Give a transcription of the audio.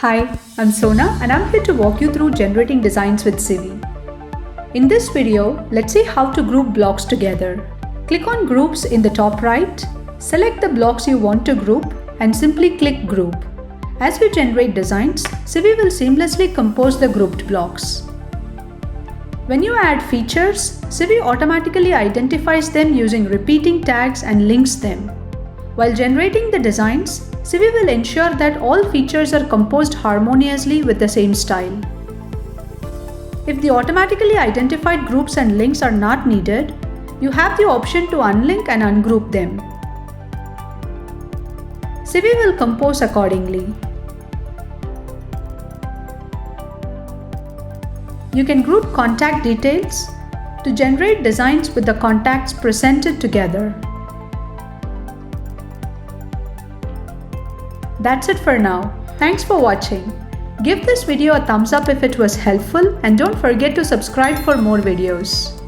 Hi, I'm Sona and I'm here to walk you through generating designs with Sivi. In this video, let's see how to group blocks together. Click on Groups in the top right, select the blocks you want to group and simply click Group. As you generate designs, Sivi will seamlessly compose the grouped blocks. When you add features, Sivi automatically identifies them using repeating tags and links them. While generating the designs, Sivi will ensure that all features are composed harmoniously with the same style. If the automatically identified groups and links are not needed, you have the option to unlink and ungroup them. Sivi will compose accordingly. You can group contact details to generate designs with the contacts presented together. That's it for now. Thanks for watching. Give this video a thumbs up if it was helpful and don't forget to subscribe for more videos.